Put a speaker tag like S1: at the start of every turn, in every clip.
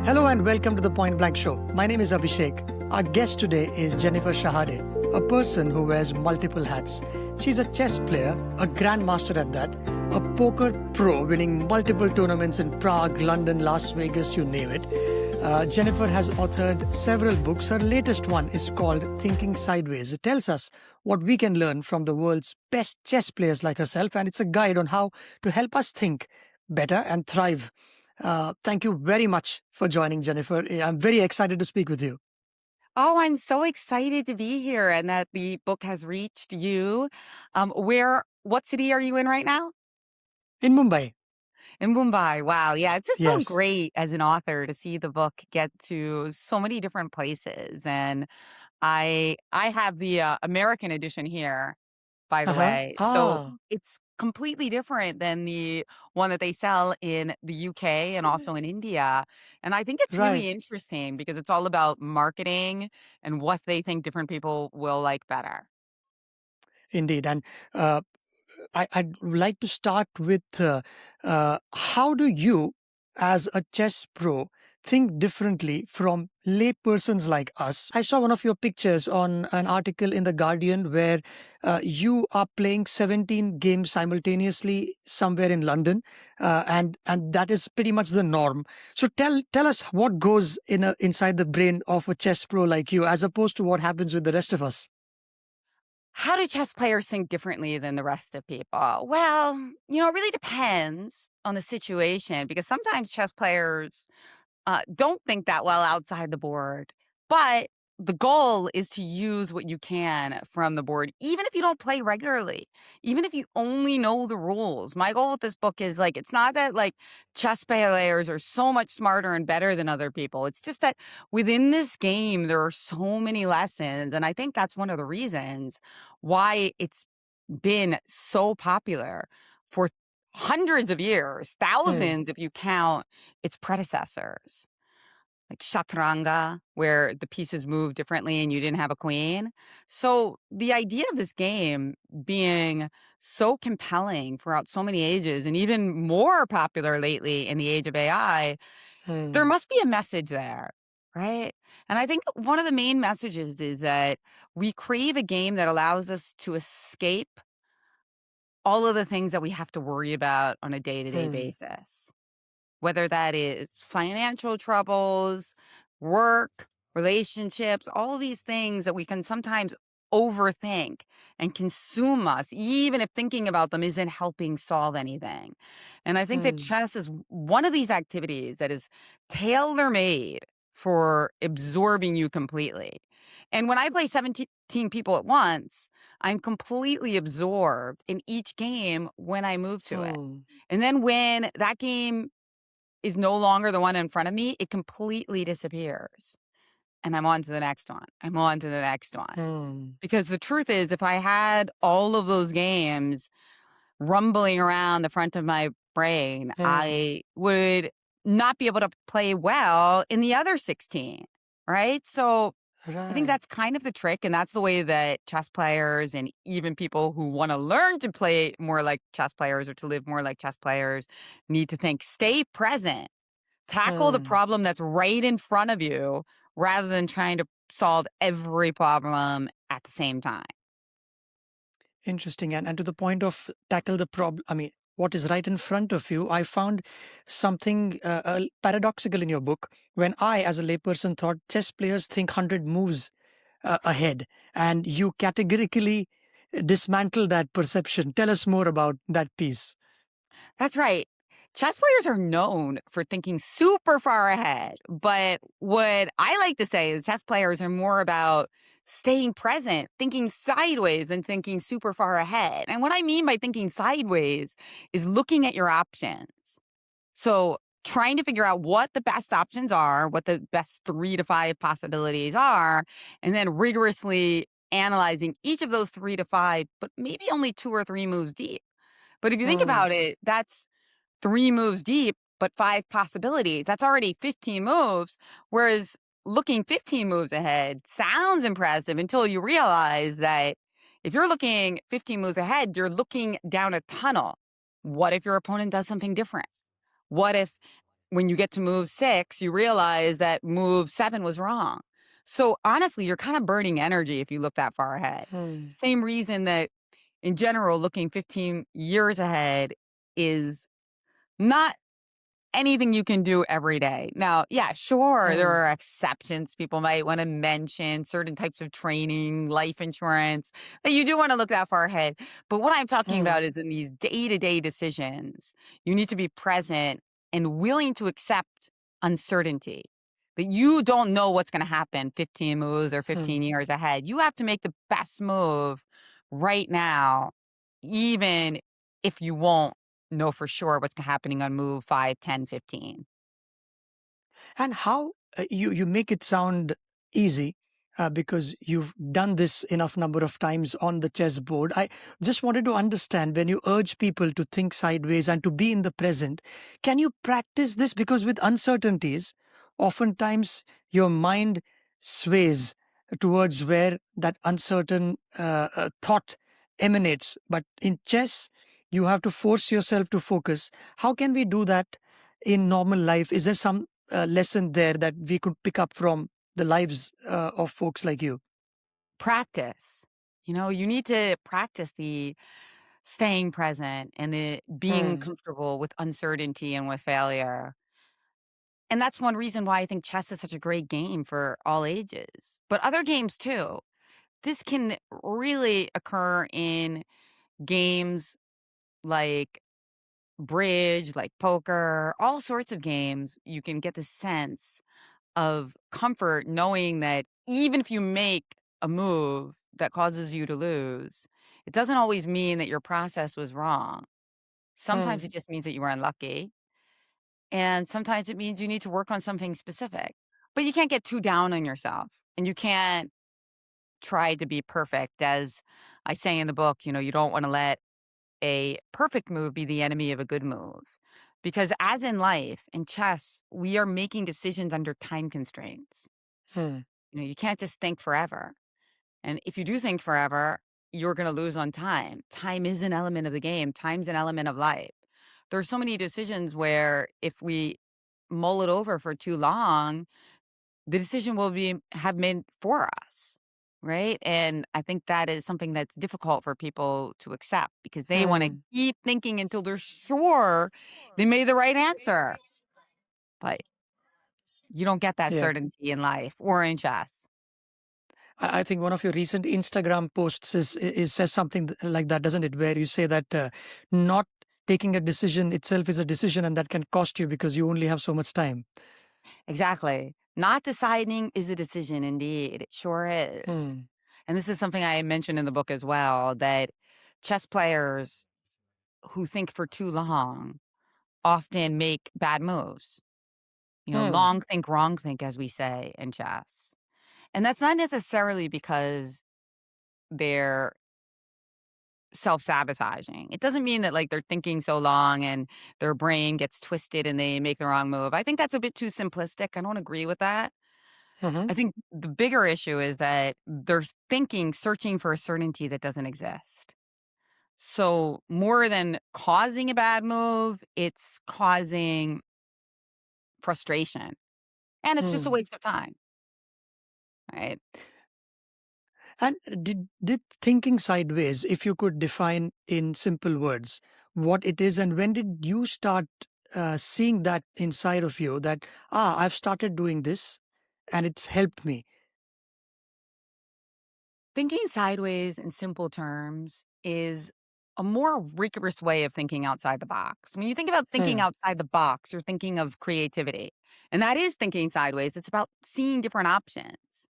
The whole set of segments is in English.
S1: Hello and welcome to the Point Blank Show. My name is Abhishek. Our guest today is Jennifer Shahade, a person who wears multiple hats. She's a chess player, a grandmaster at that, a poker pro winning multiple tournaments in Prague, London, Las Vegas, you name it. Jennifer has authored several books. Her latest one is called Thinking Sideways. It tells us what we can learn from the world's best chess players like herself, and it's a guide on how to help us think better and thrive. Thank you very much for joining, Jennifer. I'm very excited to speak with you.
S2: Oh, I'm so excited to be here and that the book has reached you. What city are you in right now?
S1: In Mumbai.
S2: In Mumbai. Wow. Yeah. It's just so
S1: Yes.
S2: great as an author to see the book get to so many different places. And I have the American edition here, by the
S1: Uh-huh.
S2: way. So
S1: Ah,
S2: it's completely different than the one that they sell in the UK and also in India. And I think it's
S1: right.
S2: really interesting because it's all about marketing and what they think different people will like better.
S1: Indeed. And uh, I'd like to start with how do you, as a chess pro, think differently from laypersons like us? I saw one of your pictures on an article in The Guardian where you are playing 17 games simultaneously somewhere in London, and that is pretty much the norm. So tell us what goes inside the brain of a chess pro like you, as opposed to what happens with the rest of us.
S2: How do chess players think differently than the rest of people? Well, it really depends on the situation because sometimes chess players don't think that well outside the board. But the goal is to use what you can from the board, even if you don't play regularly, even if you only know the rules. My goal with this book is it's not that chess players are so much smarter and better than other people. It's just that within this game, there are so many lessons. And I think that's one of the reasons why it's been so popular for hundreds of years,
S1: Hmm.
S2: thousands if you count its predecessors, like Shatranga, where the pieces move differently and you didn't have a queen. So the idea of this game being so compelling throughout so many ages and even more popular lately in the age of AI, there
S1: Hmm.
S2: must be a message there, right? And I think one of the main messages is that we crave a game that allows us to escape all of the things that we have to worry about on a day-to-day
S1: Hmm.
S2: basis, whether that is financial troubles, work, relationships, all these things that we can sometimes overthink and consume us, even if thinking about them isn't helping solve anything. And I think that
S1: Hmm.
S2: chess is one of these activities that is tailor made for absorbing you completely. And when I play 17 people at once, I'm completely absorbed in each game when I move to it.
S1: Hmm.
S2: And then when that game is no longer the one in front of me, it completely disappears. And I'm on to the next one. I'm on to the next one.
S1: Hmm.
S2: Because the truth is, if I had all of those games rumbling around the front of my brain,
S1: Hmm.
S2: I would not be able to play well in the other 16. Right. So I think
S1: Right.
S2: that's kind of the trick. And that's the way that chess players and even people who want to learn to play more like chess players or to live more like chess players need to think. Stay present. Tackle the
S1: Hmm.
S2: problem that's right in front of you rather than trying to solve every problem at the same time.
S1: Interesting. And to the point of tackle the problem, I mean, what is right in front of you, I found something paradoxical in your book. When I, as a layperson, thought chess players think 100 moves ahead, and you categorically dismantle that perception. Tell us more about that piece.
S2: That's right. Chess players are known for thinking super far ahead. But what I like to say is chess players are more about staying present, thinking sideways and thinking super far ahead. And what I mean by thinking sideways is looking at your options. So trying to figure out what the best options are, what the best 3 to 5 possibilities are, and then rigorously analyzing each of those 3 to 5, but maybe only 2 or 3 moves deep. But if you think
S1: Hmm.
S2: about it, that's 3 moves deep, but 5 possibilities. That's already 15 moves. Whereas looking 15 moves ahead sounds impressive until you realize that if you're looking 15 moves ahead, you're looking down a tunnel. What if your opponent does something different? What if when you get to move 6, you realize that move 7 was wrong. So honestly, you're kind of burning energy if you look that far ahead.
S1: Hmm.
S2: Same reason that in general, looking 15 years ahead is not anything you can do every day. Now, yeah, sure, there
S1: Hmm.
S2: are exceptions. People might want to mention certain types of training, life insurance, that you do want to look that far ahead. But what I'm talking
S1: Hmm.
S2: about is in these day to day decisions, you need to be present and willing to accept uncertainty. That you don't know what's going to happen 15 moves or
S1: Hmm.
S2: 15 years ahead. You have to make the best move right now, even if you won't know for sure what's happening on move 5, 10, 15.
S1: And how you make it sound easy because you've done this enough number of times on the chessboard. I just wanted to understand when you urge people to think sideways and to be in the present, can you practice this? Because with uncertainties, oftentimes your mind sways towards where that uncertain thought emanates. But in chess, you have to force yourself to focus. How can we do that in normal life? Is there some lesson there that we could pick up from the lives of folks like you?
S2: Practice. You need to practice the staying present and the being
S1: Hmm.
S2: comfortable with uncertainty and with failure. And that's one reason why I think chess is such a great game for all ages, but other games too. This can really occur in games like bridge, like poker, all sorts of games. You can get the sense of comfort knowing that even if you make a move that causes you to lose, it doesn't always mean that your process was wrong. Sometimes
S1: Hmm.
S2: it just means that you were unlucky. And sometimes it means you need to work on something specific. But you can't get too down on yourself and you can't try to be perfect. As I say in the book, you don't want to let a perfect move be the enemy of a good move. Because as in life, in chess, we are making decisions under time constraints.
S1: Hmm.
S2: You can't just think forever. And if you do think forever, you're going to lose on time. Time is an element of the game, time's an element of life. There's so many decisions where if we mull it over for too long, the decision will be have made for us. Right. And I think that is something that's difficult for people to accept because they want to
S1: Hmm.
S2: keep thinking until they're sure they made the right answer. But you don't get that
S1: Yeah.
S2: certainty in life or in chess.
S1: I think one of your recent Instagram posts is says something like that, doesn't it? Where you say that not taking a decision itself is a decision, and that can cost you because you only have so much time.
S2: Exactly. Not deciding is a decision indeed. It sure is.
S1: Hmm.
S2: And this is something I mentioned in the book as well, that chess players who think for too long often make bad moves.
S1: Hmm.
S2: Long think, wrong think, as we say in chess. And that's not necessarily because they're self-sabotaging. It doesn't mean that like they're thinking so long and their brain gets twisted and they make the wrong move. I think that's a bit too simplistic. I don't agree with that.
S1: Hmm.
S2: I think the bigger issue is that they're thinking, searching for a certainty that doesn't exist. So more than causing a bad move, it's causing frustration. And it's just a
S1: Hmm.
S2: waste of time, right?
S1: And did thinking sideways, if you could define in simple words what it is, and when did you start seeing that inside of you that I've started doing this and it's helped me.
S2: Thinking sideways in simple terms is a more rigorous way of thinking outside the box. When you think about thinking
S1: Hmm.
S2: outside the box, you're thinking of creativity. And that is thinking sideways. It's about seeing different options.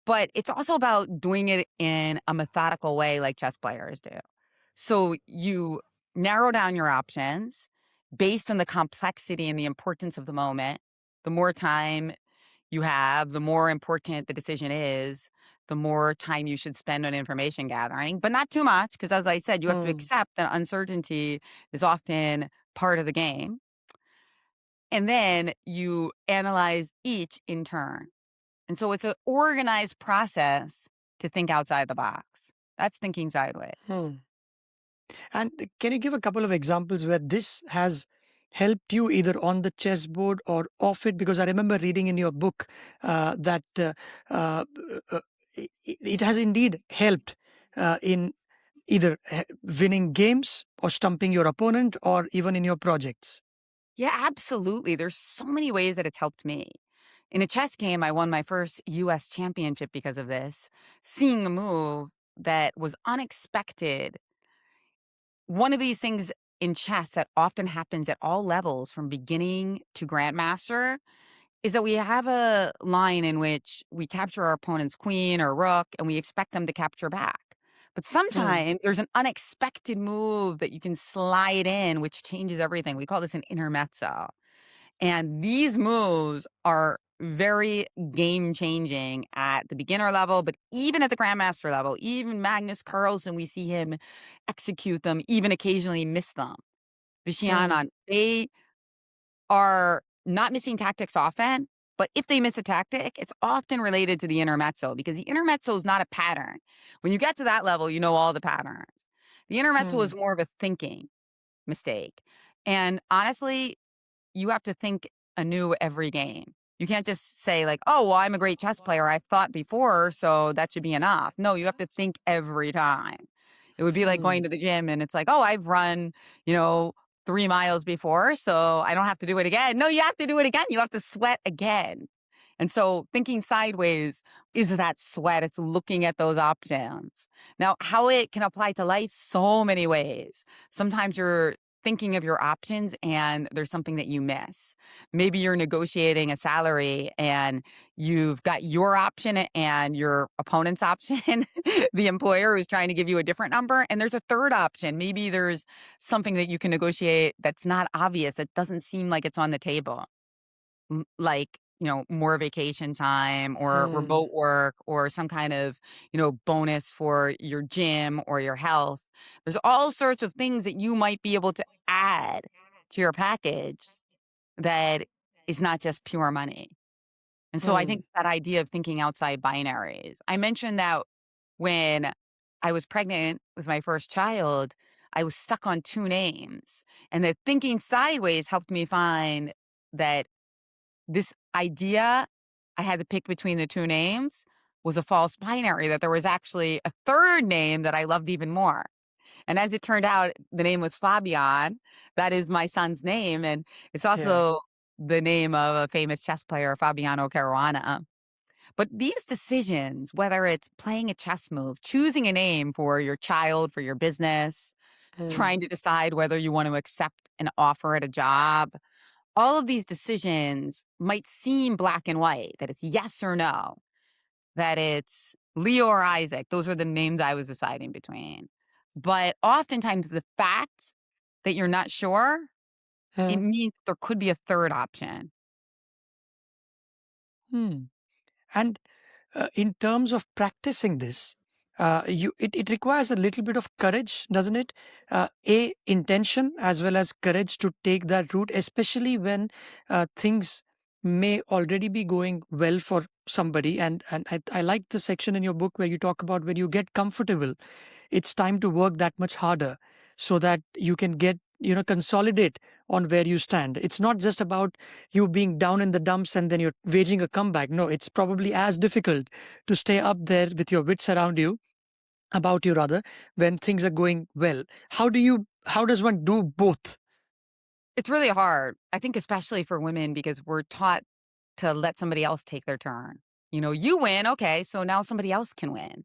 S2: But it's also about doing it in a methodical way like chess players do. So you narrow down your options based on the complexity and the importance of the moment. The more time you have, the more important the decision is, the more time you should spend on information gathering, but not too much, because as I said, you have to
S1: Hmm.
S2: accept that uncertainty is often part of the game. And then you analyze each in turn. And so it's an organized process to think outside the box. That's thinking sideways.
S1: Hmm. And can you give a couple of examples where this has helped you either on the chessboard or off it? Because I remember reading in your book that uh, uh, it has indeed helped in either winning games or stumping your opponent or even in your projects.
S2: Yeah, absolutely. There's so many ways that it's helped me. In a chess game, I won my first US championship because of this. Seeing a move that was unexpected. One of these things in chess that often happens at all levels, from beginning to grandmaster, is that we have a line in which we capture our opponent's queen or rook and we expect them to capture back. But
S1: Hmm.
S2: sometimes there's an unexpected move that you can slide in, which changes everything. We call this an intermezzo. And these moves are very game changing at the beginner level, but even at the grandmaster level, even Magnus Carlsen, we see him execute them, even occasionally miss them.
S1: Hmm.
S2: Vishianon, they are not missing tactics often, but if they miss a tactic, it's often related to the intermezzo because the intermezzo is not a pattern. When you get to that level, you know all the patterns. The intermezzo
S1: Hmm.
S2: is more of a thinking mistake. And honestly, you have to think anew every game. You can't just say like, "Oh, well, I'm a great chess player. I've thought before, so that should be enough." No, you have to think every time. It would be like
S1: Hmm.
S2: going to the gym and it's like, "Oh, I've run, you know, 3 miles before, so I don't have to do it again." No, you have to do it again. You have to sweat again. And so thinking sideways is that sweat. It's looking at those options. Now, how it can apply to life, so many ways. Sometimes you're thinking of your options and there's something that you miss. Maybe you're negotiating a salary and you've got your option and your opponent's option, the employer who's trying to give you a different number, and there's a third option. Maybe there's something that you can negotiate that's not obvious, that doesn't seem like it's on the table. Like, more vacation time or
S1: Hmm.
S2: remote work or some kind of, bonus for your gym or your health. There's all sorts of things that you might be able to add to your package that is not just pure money. And so I
S1: Hmm.
S2: think that idea of thinking outside binaries. I mentioned that when I was pregnant with my first child, I was stuck on 2 names, and that thinking sideways helped me find that this idea I had to pick between the 2 names was a false binary, that there was actually a 3rd name that I loved even more. And as it turned out, the name was Fabian. That is my son's name, and it's
S1: Yeah.
S2: also the name of a famous chess player, Fabiano Caruana. But these decisions, whether it's playing a chess move, choosing a name for your child, for your business,
S1: Hmm.
S2: trying to decide whether you want to accept an offer at a job, all of these decisions might seem black and white, that it's yes or no, that it's Leo or Isaac. Those were the names I was deciding between. But oftentimes, the fact that you're not sure, it
S1: Hmm.
S2: means there could be a third option.
S1: Hmm. And in terms of practicing this, it requires a little bit of courage, doesn't it? A intention as well as courage to take that route, especially when things may already be going well for somebody. And I like the section in your book where you talk about when you get comfortable, it's time to work that much harder so that you can get, consolidate on where you stand. It's not just about you being down in the dumps and then you're waging a comeback. No, it's probably as difficult to stay up there with your wits around you, about you rather, when things are going well. How does one do both?
S2: It's really hard, I think, especially for women, because we're taught to let somebody else take their turn. You win, okay, so now somebody else can win.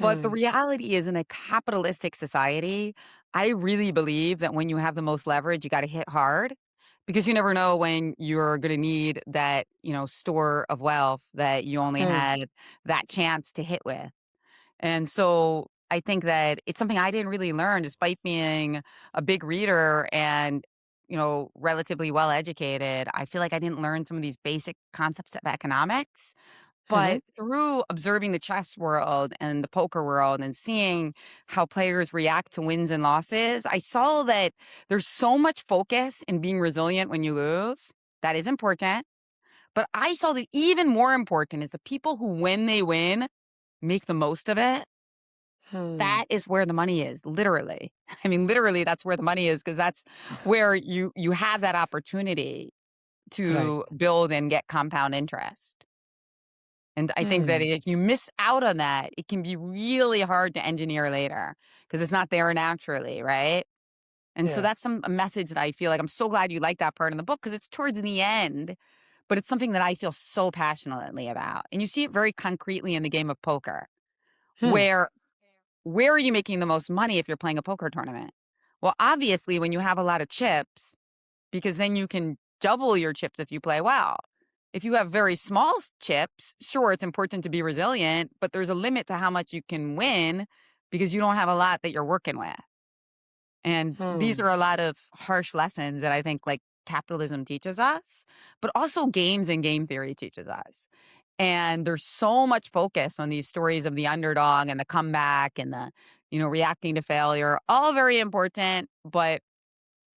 S2: But the
S1: Hmm.
S2: reality is, in a capitalistic society, I really believe that when you have the most leverage, you got to hit hard because you never know when you're going to need that, store of wealth that you only
S1: Hmm.
S2: had that chance to hit with. And so I think that it's something I didn't really learn despite being a big reader and, relatively well educated. I feel like I didn't learn some of these basic concepts of economics,
S1: Hmm.
S2: but through observing the chess world and the poker world and seeing how players react to wins and losses, I saw that there's so much focus in being resilient when you lose. That is important. But I saw that even more important is the people who, when they win, make the most of it.
S1: Hmm.
S2: That is where the money is, literally. I mean, literally, that's where the money is because that's where you have that opportunity
S1: Right.
S2: to build and get compound interest. And I think that
S1: Hmm.
S2: if you miss out on that, it can be really hard to engineer later because it's not there naturally, right? And so
S1: Yeah.
S2: that's a message that I feel like I'm so glad you like that part in the book because it's towards the end, but it's something that I feel so passionately about. And you see it very concretely in the game of poker,
S1: Hmm.
S2: where are you making the most money if you're playing a poker tournament? Well, obviously, when you have a lot of chips, because then you can double your chips if you play well. If you have very small chips, sure, it's important to be resilient, but there's a limit to how much you can win because you don't have a lot that you're working with. And these
S1: Hmm.
S2: are a lot of harsh lessons that I think like capitalism teaches us, but also games and game theory teaches us. And there's so much focus on these stories of the underdog and the comeback and the, reacting to failure, all very important, but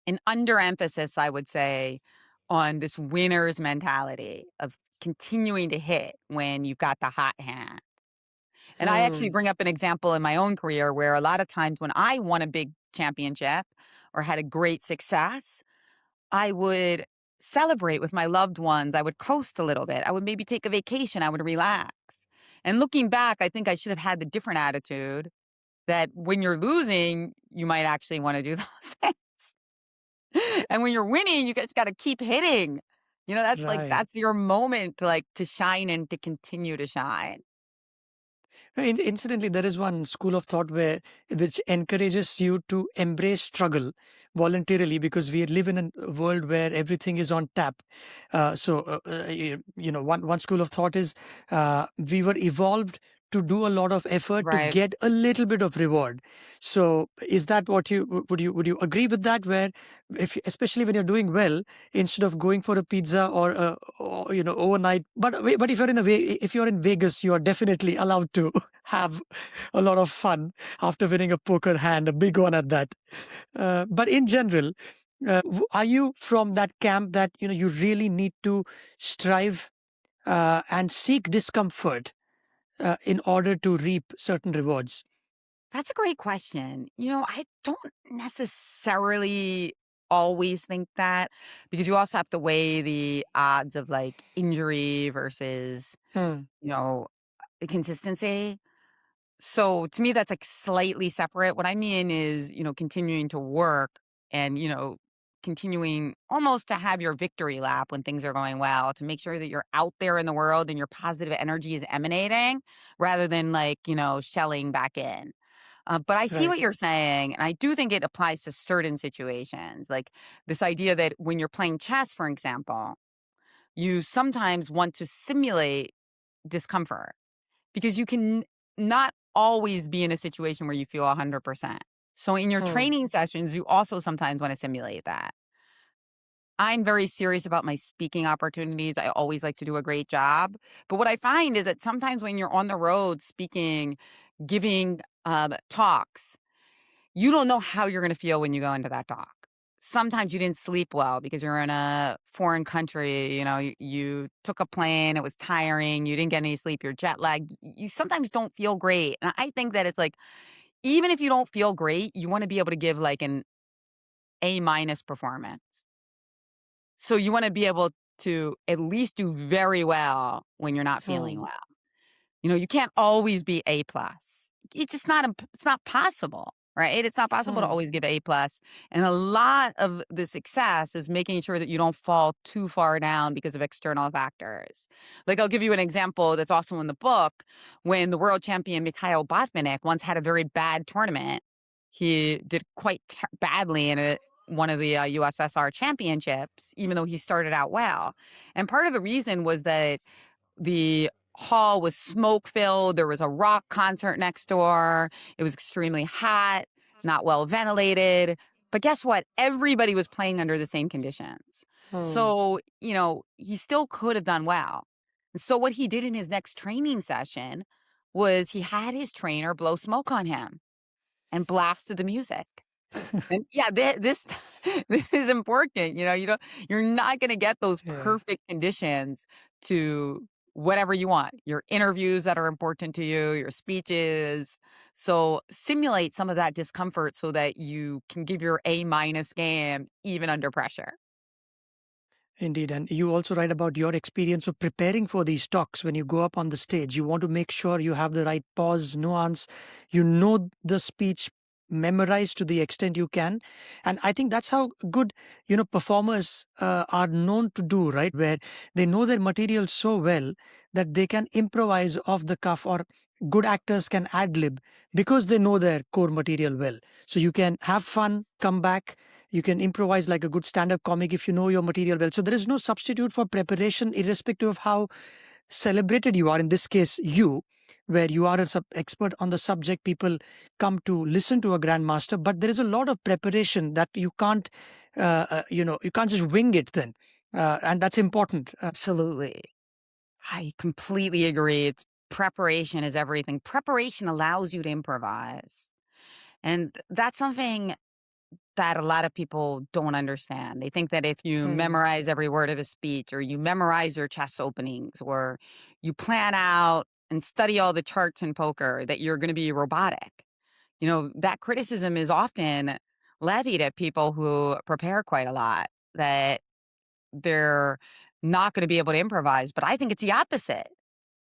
S2: an underemphasis, I would say, on this winner's mentality of continuing to hit when you've got the hot hand. And I actually
S1: Hmm.
S2: bring up an example in my own career where a lot of times when I won a big championship or had a great success, I would celebrate with my loved ones. I would coast a little bit. I would maybe take a vacation. I would relax. And looking back, I think I should have had the different attitude that when you're losing, you might actually want to do those things. And when you're winning, you just got to keep hitting.
S1: Right.
S2: That's your moment to to shine and to continue to shine.
S1: Incidentally, there is one school of thought which encourages you to embrace struggle voluntarily because we live in a world where everything is on tap. One school of thought is we were evolved to do a lot of effort to
S2: Right.
S1: get a little bit of reward. So, is that what you agree with that? Where, if especially when you're doing well, instead of going for a pizza or overnight, but if you're if you're in Vegas, you are definitely allowed to have a lot of fun after winning a poker hand, a big one at that. But in general, are you from that camp that you really need to strive and seek discomfort in order to reap certain rewards?
S2: That's a great question. I don't necessarily always think that because you also have to weigh the odds of like injury versus,
S1: Hmm.
S2: you know, consistency. So to me, that's like slightly separate. What I mean is, continuing to work and, continuing almost to have your victory lap when things are going well, to make sure that you're out there in the world and your positive energy is emanating rather than like, shelling back in. But I see
S1: Right.
S2: what you're saying. And I do think it applies to certain situations. Like this idea that when you're playing chess, for example, you sometimes want to simulate discomfort because you can not always be in a situation where you feel 100%. So in your
S1: Hmm.
S2: training sessions, you also sometimes want to simulate that. I'm very serious about my speaking opportunities. I always like to do a great job. But what I find is that sometimes when you're on the road speaking, giving talks, you don't know how you're going to feel when you go into that talk. Sometimes you didn't sleep well because you're in a foreign country. You took a plane, it was tiring, you didn't get any sleep, you're jet lagged. You sometimes don't feel great. And I think that it's like, even if you don't feel great, you want to be able to give like an A minus performance. So you want to be able to at least do very well when you're not feeling
S1: Hmm.
S2: well. You can't always be A plus. It's just not it's not possible, right? It's not possible to
S1: Hmm.
S2: always give A plus. And a lot of the success is making sure that you don't fall too far down because of external factors. Like I'll give you an example that's also in the book. When the world champion Mikhail Botvinnik once had a very bad tournament, he did quite badly in one of the USSR championships, even though he started out well. And part of the reason was that the hall was smoke filled. There was a rock concert next door. It was extremely hot, not well ventilated. But guess what? Everybody was playing under the same conditions.
S1: Hmm.
S2: So, he still could have done well. And so, what he did in his next training session was he had his trainer blow smoke on him and blasted the music. And yeah, this this is important. You're not going to get those
S1: Yeah.
S2: perfect conditions to whatever you want, your interviews that are important to you, your speeches. So simulate some of that discomfort so that you can give your A minus game even under pressure.
S1: Indeed. And you also write about your experience of preparing for these talks. When you go up on the stage, you want to make sure you have the right pause, nuance, you know the speech memorized to the extent you can. And I think that's how good, performers are known to do, right? Where they know their material so well that they can improvise off the cuff, or good actors can ad lib because they know their core material well. So you can have fun, come back, you can improvise like a good stand-up comic if you know your material well. So there is no substitute for preparation, irrespective of how celebrated you are. In this case, you, where you are a expert on the subject, people come to listen to a grandmaster. But there is a lot of preparation that you can't, you can't just wing it. Then, and that's important.
S2: Absolutely. I completely agree. It's preparation is everything. Preparation allows you to improvise. And that's something that a lot of people don't understand. They think that if you
S1: Hmm.
S2: memorize every word of a speech, or you memorize your chess openings, or you plan out and study all the charts in poker, that you're going to be robotic. That criticism is often levied at people who prepare quite a lot, that they're not going to be able to improvise. But I think it's the opposite.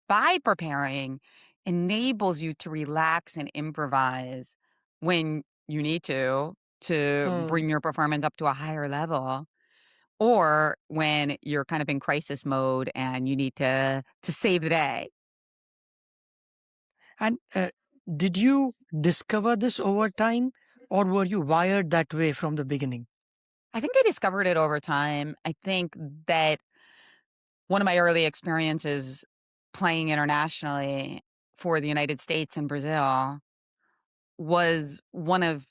S2: By preparing enables you to relax and improvise when you need to
S1: Hmm.
S2: bring your performance up to a higher level, or when you're kind of in crisis mode and you need to save the day.
S1: And did you discover this over time, or were you wired that way from the beginning?
S2: I think I discovered it over time. I think that one of my early experiences playing internationally for the United States and Brazil was one of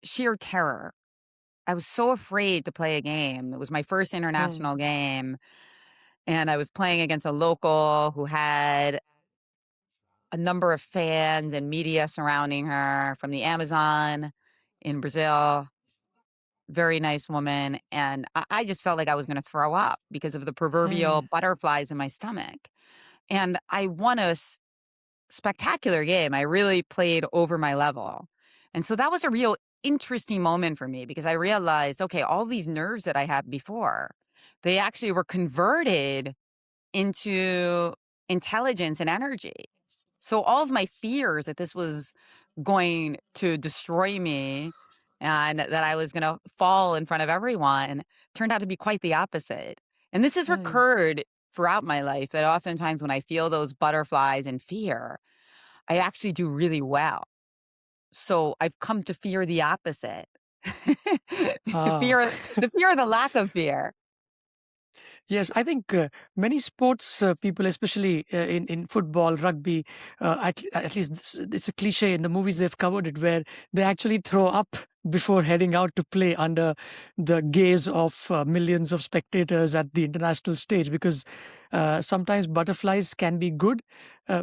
S2: sheer terror. I was so afraid to play a game. It was my first
S1: Hmm.
S2: international game, and I was playing against a local who had a number of fans and media surrounding her from the Amazon in Brazil. Very nice woman, and I just felt like I was gonna throw up because of the proverbial
S1: Hmm.
S2: butterflies in my stomach, and I won a spectacular game. I really played over my level, and so that was a real interesting moment for me because I realized, okay, all these nerves that I had before, they actually were converted into intelligence and energy. So all of my fears that this was going to destroy me and that I was going to fall in front of everyone turned out to be quite the opposite. And this has
S1: Hmm.
S2: recurred throughout my life, that oftentimes when I feel those butterflies and fear, I actually do really well. So I've come to fear the opposite.
S1: Ah.
S2: The fear of the lack of fear.
S1: Yes, I think many sports people, especially in football, rugby, at least it's a cliche in the movies they've covered it, where they actually throw up before heading out to play under the gaze of millions of spectators at the international stage. Because sometimes butterflies can be good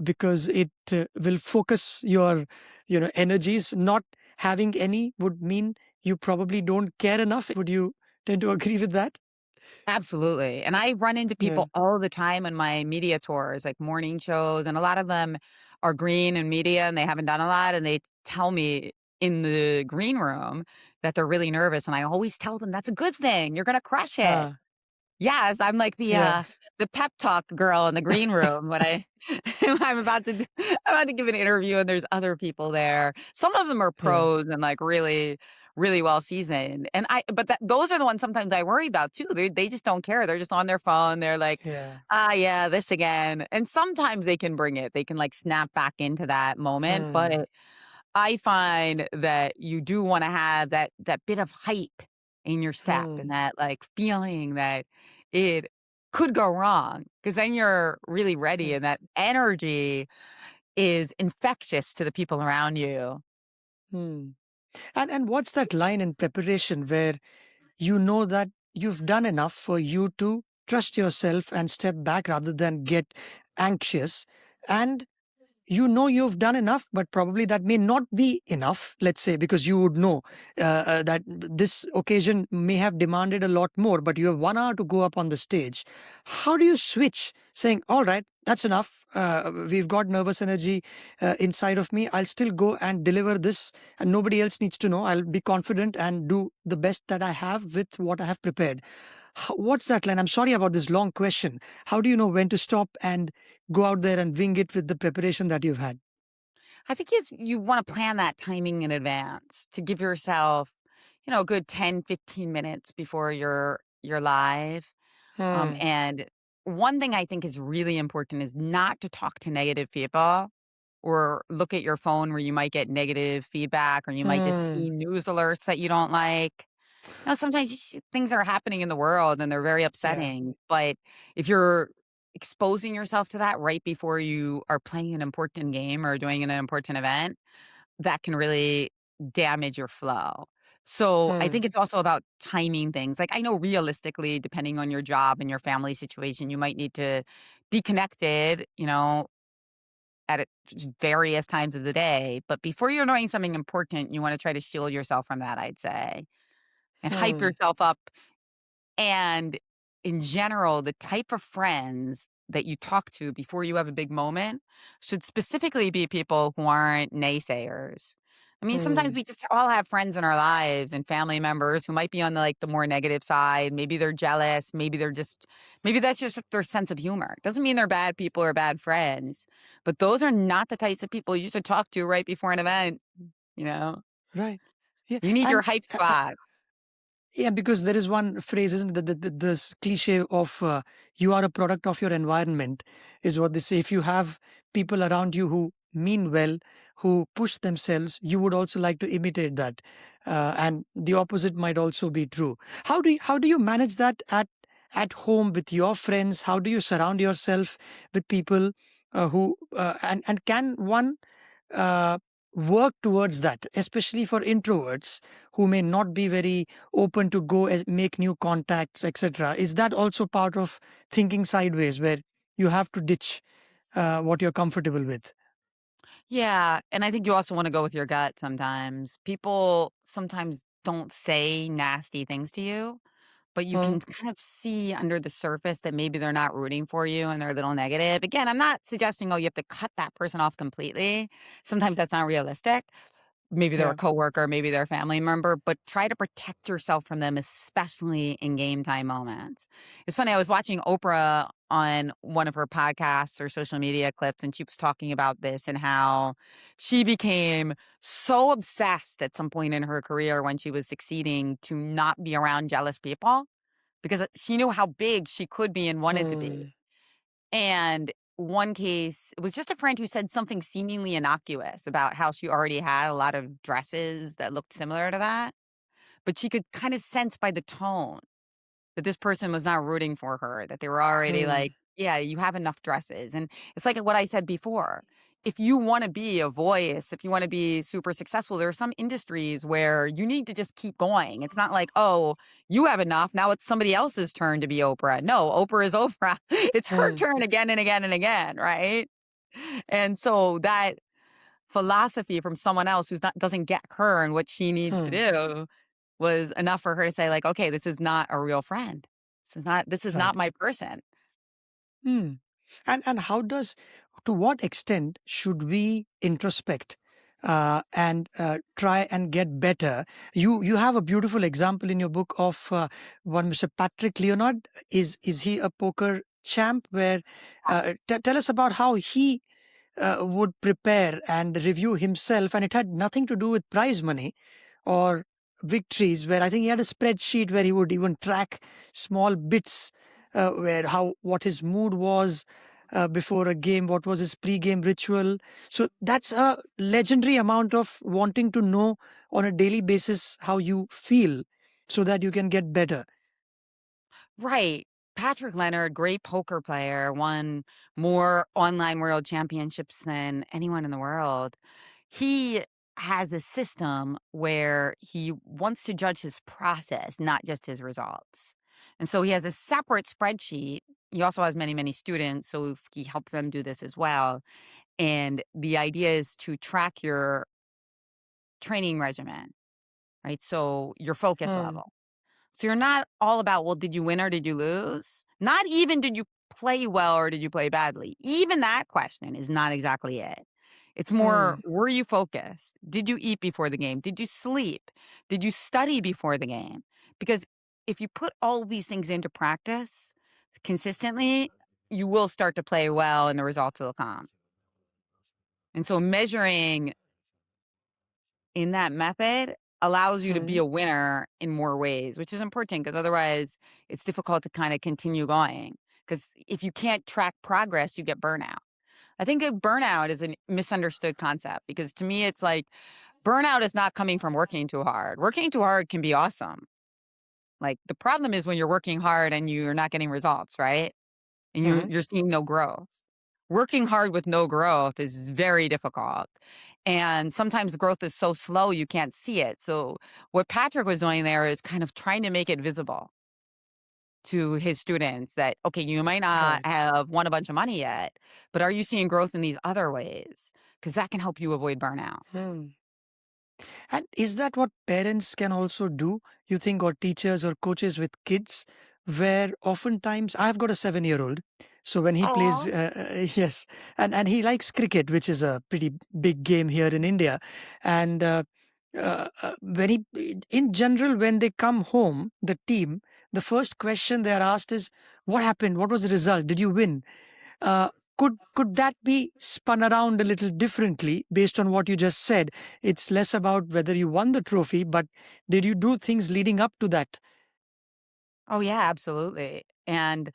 S1: because it will focus your energies. Not having any would mean you probably don't care enough. Would you tend to agree with that?
S2: Absolutely, and I run into
S1: Yeah.
S2: people all the time on my media tours, like morning shows, and a lot of them are green in media, and they haven't done a lot, and they tell me in the green room that they're really nervous, and I always tell them, "That's a good thing, you're gonna crush it."
S1: Ah.
S2: Yes, I'm like
S1: Yeah.
S2: the pep talk girl in the green room when I'm I'm about to give an interview and there's other people there. Some of them are
S1: Yeah.
S2: pros and, like, really, really well seasoned, and I but that those are the ones sometimes I worry about too. They just don't care. They're just on their phone. They're like,
S1: Yeah.
S2: "Ah, yeah, this again." And sometimes they can bring it. They can, like, snap back into that moment,
S1: Hmm.
S2: but I find that you do wanna have that bit of hype in your step and
S1: Hmm.
S2: that, like, feeling that it could go wrong, because then you're really ready,
S1: Yeah.
S2: and that energy is infectious to the people around you.
S1: Hmm. And what's that line in preparation where you know that you've done enough for you to trust yourself and step back rather than get anxious, and you know you've done enough, but probably that may not be enough, let's say, because you would know that this occasion may have demanded a lot more, but you have 1 hour to go up on the stage. How do you switch saying, all right, that's enough. We've got nervous energy inside of me. I'll still go and deliver this, and nobody else needs to know. I'll be confident and do the best that I have with what I have prepared. What's that line? I'm sorry about this long question. How do you know when to stop and go out there and wing it with the preparation that you've had?
S2: I think you want to plan that timing in advance to give yourself, a good 10, 15 minutes before you're live.
S1: Hmm.
S2: And one thing I think is really important is not to talk to negative people or look at your phone where you might get negative feedback or you might just
S1: Hmm.
S2: see news alerts that you don't like. Sometimes things are happening in the world and they're very
S1: Yeah.
S2: upsetting. But if you're exposing yourself to that right before you are playing an important game or doing an important event, that can really damage your flow. So I
S1: Hmm.
S2: think it's also about timing things. Like I know realistically, depending on your job and your family situation, you might need to be connected, at various times of the day. But before you're doing something important, you want to try to shield yourself from that, I'd say, and hype
S1: Hmm.
S2: yourself up. And in general, the type of friends that you talk to before you have a big moment should specifically be people who aren't naysayers. I mean, sometimes
S1: Hmm.
S2: we just all have friends in our lives and family members who might be on the more negative side. Maybe they're jealous. Maybe that's just their sense of humor. Doesn't mean they're bad people or bad friends, but those are not the types of people you should talk to right before an event. You know,
S1: Right. Yeah.
S2: you need your
S1: And
S2: hype spot.
S1: yeah, because there is one phrase, isn't it? This cliche of you are a product of your environment is what they say. If you have people around you who mean well, who push themselves, you would also like to imitate that. And the opposite might also be true. How do you manage that at home with your friends? How do you surround yourself with people who and can one uh, work towards that, especially for introverts who may not be very open to go and make new contacts, etc. Is that also part of thinking sideways, where you have to ditch what you're comfortable with?
S2: Yeah, and I think you also wanna go with your gut sometimes. People sometimes don't say nasty things to you, but you
S1: Hmm.
S2: can kind of see under the surface that maybe they're not rooting for you and they're a little negative. Again, I'm not suggesting, oh, you have to cut that person off completely. Sometimes that's not realistic. Maybe they're a
S1: Yeah.
S2: coworker, maybe they're a family member, but try to protect yourself from them, especially in game time moments. It's funny, I was watching Oprah on one of her podcasts or social media clips, and she was talking about this and how she became so obsessed at some point in her career when she was succeeding to not be around jealous people because she knew how big she could be and wanted to be.
S1: Hmm.
S2: And one case, it was just a friend who said something seemingly innocuous about how she already had a lot of dresses that looked similar to that, but she could kind of sense by the tone that this person was not rooting for her, that they were already
S1: Hmm.
S2: like, "Yeah, you have enough dresses." And it's like what I said before. If you wanna be a voice, if you wanna be super successful, there are some industries where you need to just keep going. It's not like, "Oh, you have enough, now it's somebody else's turn to be Oprah." No, Oprah is Oprah. It's her
S1: Hmm.
S2: turn again and again and again, right? And so that philosophy from someone else who's not doesn't get her and what she needs to
S1: Hmm.
S2: do was enough for her to say like, "Okay, this is not a real friend. This is not
S1: Right.
S2: my person."
S1: Hmm. And how does, to what extent should we introspect and try and get better? You have a beautiful example in your book of one Mr. Patrick Leonard. Is he a poker champ? Where tell us about how he would prepare and review himself, and it had nothing to do with prize money or victories. Where I think he had a spreadsheet where he would even track small bits, where how what his mood was before a game, what was his pre-game ritual. So that's a legendary amount of wanting to know on a daily basis how you feel, so that you can get better.
S2: Right. Patrick Leonard, great poker player, won more online world championships than anyone in the world. He has a system where he wants to judge his process, not just his results. And so he has a separate spreadsheet. He also has many, many students, so he helps them do this as well. And the idea is to track your training regimen, right? So your focus
S1: Hmm.
S2: level. So you're not all about, well, did you win or did you lose? Not even did you play well or did you play badly? Even that question is not exactly it. It's more,
S1: Hmm.
S2: were you focused? Did you eat before the game? Did you sleep? Did you study before the game? Because if you put all these things into practice consistently, you will start to play well and the results will come. And so measuring in that method allows you to be
S1: Hmm.
S2: a winner in more ways, which is important because otherwise it's difficult to kind of continue going. Because if you can't track progress, you get burnout. I think that burnout is a misunderstood concept because to me, it's like burnout is not coming from working too hard. Working too hard can be awesome. Like the problem is when you're working hard and you're not getting results, right? And
S1: Hmm.
S2: you're seeing no growth. Working hard with no growth is very difficult. And sometimes growth is so slow you can't see it. So what Patrick was doing there is kind of trying to make it visible to his students that okay, you might not
S1: Right.
S2: have won a bunch of money yet, but are you seeing growth in these other ways? Because that can help you avoid burnout.
S1: Hmm. And is that what parents can also do, you think, or teachers or coaches with kids? Where oftentimes I've got a 7-year-old. So when he plays,
S2: Aw.
S1: yes, and he likes cricket, which is a pretty big game here in India. And when in general, when they come home, the team, the first question they are asked is, "What happened? What was the result? Did you win?" Uh, could that be spun around a little differently based on what you just said? It's less about whether you won the trophy, but did you do things leading up to that?
S2: Oh yeah, absolutely. And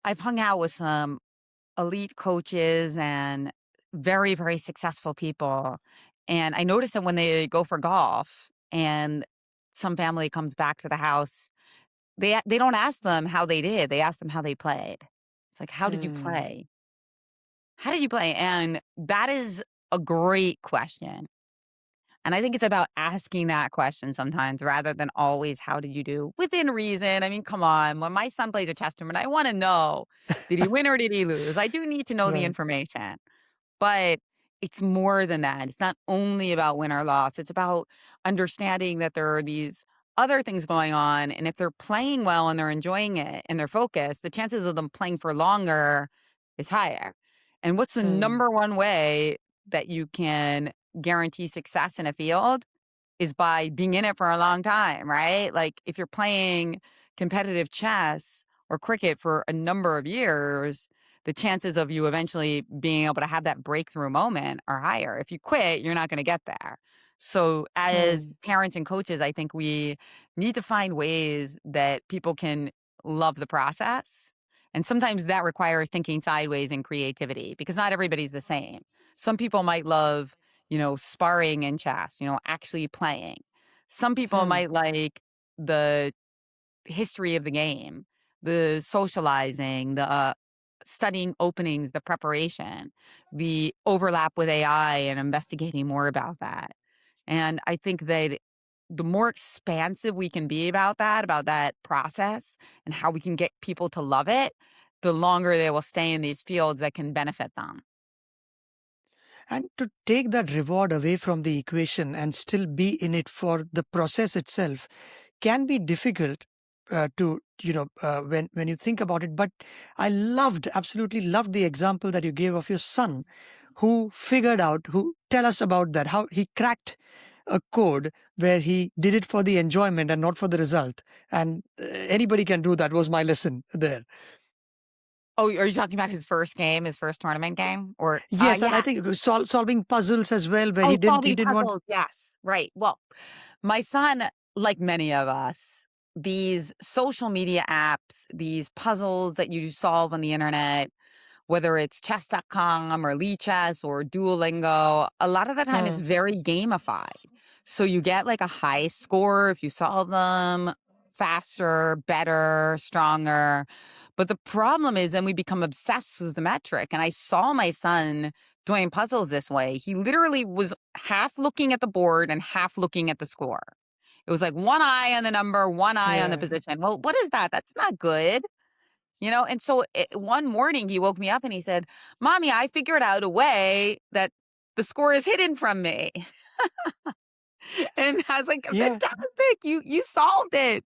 S2: I've hung out with some elite coaches and very, very successful people. And I noticed that when they go for golf and some family comes back to the house, they don't ask them how they did. They ask them how they played. It's like, how did you
S1: Hmm.
S2: play? How did you play? And that is a great question. And I think it's about asking that question sometimes rather than always, how did you do? Within reason. I mean, come on. When my son plays a chess tournament, I want to know, did he win or did he lose? I do need to know the
S1: Right.
S2: information. But it's more than that. It's not only about win or loss. It's about understanding that there are these other things going on. And if they're playing well and they're enjoying it and they're focused, the chances of them playing for longer is higher. And what's the
S1: Hmm.
S2: number one way that you can guarantee success in a field? Is by being in it for a long time, right? Like if you're playing competitive chess or cricket for a number of years, the chances of you eventually being able to have that breakthrough moment are higher. If you quit, you're not going to get there. So, as
S1: Hmm.
S2: parents and coaches, I think we need to find ways that people can love the process. And sometimes that requires thinking sideways and creativity because not everybody's the same. Some people might love sparring in chess, actually playing. Some people
S1: Hmm.
S2: might like the history of the game, the socializing, the studying openings, the preparation, the overlap with AI and investigating more about that. And I think that the more expansive we can be about that process and how we can get people to love it, the longer they will stay in these fields that can benefit them.
S1: And to take that reward away from the equation and still be in it for the process itself can be difficult to when you think about it. But I absolutely loved the example that you gave of your son who figured out, who tell us about that, how he cracked a code where he did it for the enjoyment and not for the result. And anybody can do that was my lesson there.
S2: Oh, are you talking about his first game, his first tournament game? Or
S1: Yes, and I
S2: yeah.
S1: think it was solving puzzles as well, where
S2: Oh,
S1: he
S2: solving
S1: didn't want.
S2: puzzles, yes, right. Well, my son, like many of us, these social media apps, these puzzles that you solve on the internet, whether it's chess.com or Chess or Duolingo, a lot of the time it's
S1: Hmm.
S2: very gamified. So you get like a high score if you solve them faster, better, stronger. But the problem is then we become obsessed with the metric. And I saw my son doing puzzles this way. He literally was half looking at the board and half looking at the score. It was like one eye on the number, one eye on the
S1: Yeah.
S2: position. Well, what is that? That's not good. And so one morning he woke me up and he said, Mommy, I figured out a way that the score is hidden from me. And I was like,
S1: Yeah.
S2: fantastic. You solved it.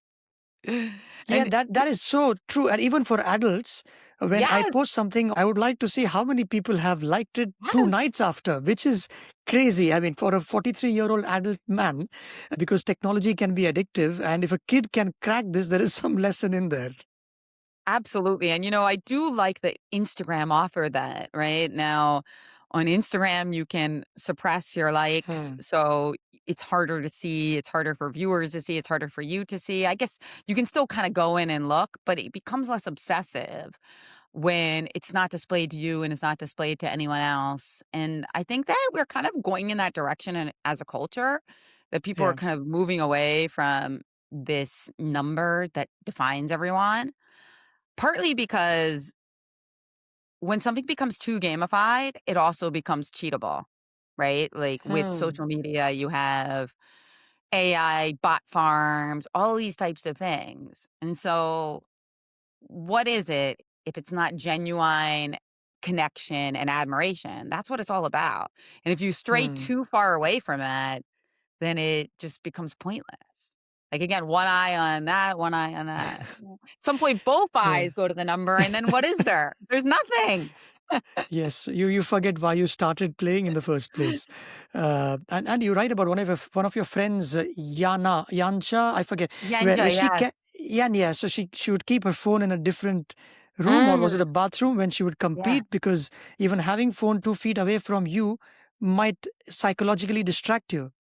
S1: Yeah,
S2: And
S1: that is so true. And even for adults, When I
S2: Yes,
S1: post something, I would like to see how many people have liked it two
S2: yes.
S1: nights after, which is crazy. I mean, for a 43-year-old adult man, because technology can be addictive. And if a kid can crack this, there is some lesson in there.
S2: Absolutely. And, I do like that Instagram offered that, right? Now, on Instagram, you can suppress your likes.
S1: Hmm.
S2: So it's harder to see. It's harder for viewers to see. It's harder for you to see. I guess you can still kind of go in and look, but it becomes less obsessive when it's not displayed to you and it's not displayed to anyone else. And I think that we're kind of going in that direction as a culture, that people are
S1: Yeah.
S2: kind of moving away from this number that defines everyone. Partly because when something becomes too gamified, it also becomes cheatable, right? Like with
S1: Hmm.
S2: social media, you have AI, bot farms, all these types of things. And so, what is it if it's not genuine connection and admiration? That's what it's all about. And if you stray
S1: Hmm.
S2: too far away from it, then it just becomes pointless. Like again, one eye on that, one eye on that. Some point, both
S1: Yeah.
S2: eyes go to the number, and then what is there? There's nothing.
S1: Yes, you forget why you started playing in the first place, and you write about one of your friends, Yancha, I forget,
S2: Yenga,
S1: where she
S2: yes.
S1: can, yeah, so she would keep her phone in a different room, or was it
S2: Mm,
S1: a bathroom, when she would
S2: yeah,
S1: compete, because even having phone 2 feet away from you might psychologically distract you.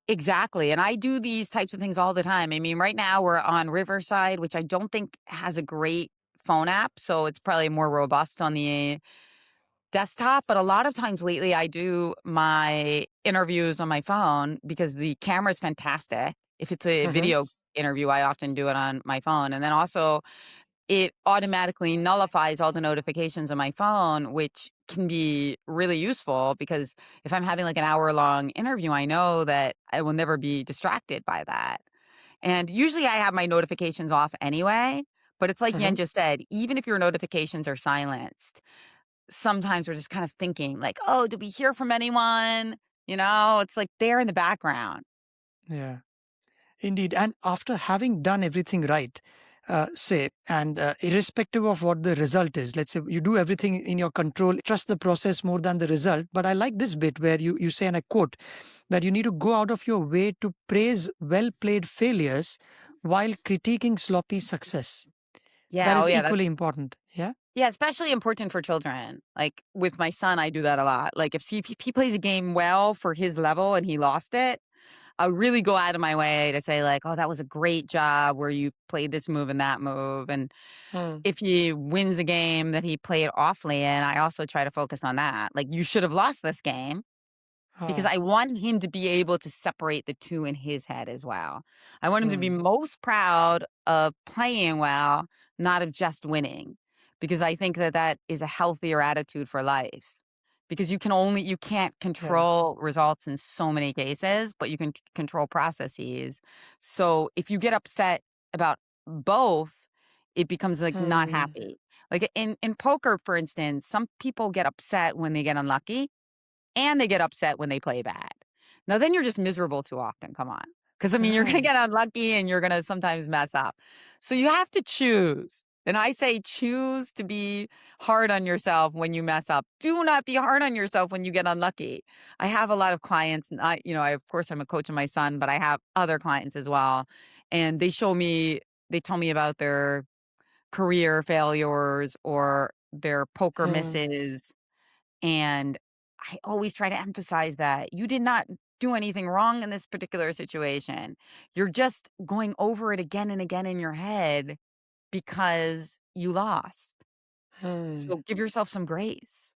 S2: exactly. And I do these types of things all the time. I mean, right now we're on Riverside, which I don't think has a great phone app, so it's probably more robust on the desktop. But a lot of times lately, I do my interviews on my phone because the camera's fantastic. If it's a
S1: Hmm.
S2: video interview, I often do it on my phone. And then also, it automatically nullifies all the notifications on my phone, which can be really useful because if I'm having like an hour long interview, I know that I will never be distracted by that. And usually I have my notifications off anyway. But it's like Yen
S1: Hmm.
S2: just said, even if your notifications are silenced, sometimes we're just kind of thinking, like, oh, did we hear from anyone? It's like they're in the background.
S1: Yeah. Indeed. And after having done everything right, say, and irrespective of what the result is, let's say you do everything in your control, trust the process more than the result. But I like this bit where you say, and I quote, that you need to go out of your way to praise well played failures while critiquing sloppy success. That
S2: Yeah. Oh,
S1: is
S2: yeah.
S1: equally important. Yeah.
S2: Yeah, especially important for children. Like with my son, I do that a lot. Like if he plays a game well for his level and he lost it, I'll really go out of my way to say like, "Oh, that was a great job where you played this move and that move." And
S1: Hmm.
S2: if he wins a game that he played awfully in, I also try to focus on that. Like you should have lost this game because
S1: Oh,
S2: I want him to be able to separate the two in his head as well. I want him to be
S1: hmm.
S2: most proud of playing well, not of just winning, because I think that that is a healthier attitude for life. Because you can't
S1: Yeah.
S2: control results in so many cases, but you can control processes. So if you get upset about both, it becomes like not
S1: Hmm.
S2: happy. Like in poker, for instance, some people get upset when they get unlucky and they get upset when they play bad. Now then you're just miserable too often, come on. Because I mean, you're gonna
S1: Ah,
S2: get unlucky and you're gonna sometimes mess up. So you have to choose. And I say choose to be hard on yourself when you mess up. Do not be hard on yourself when you get unlucky. I have a lot of clients, and of course I'm a coach of my son, but I have other clients as well. And they tell me about their career failures or their poker
S1: hmm.
S2: misses, and I always try to emphasize that you did not do anything wrong in this particular situation. You're just going over it again and again in your head because you lost.
S1: Hmm.
S2: So give yourself some grace.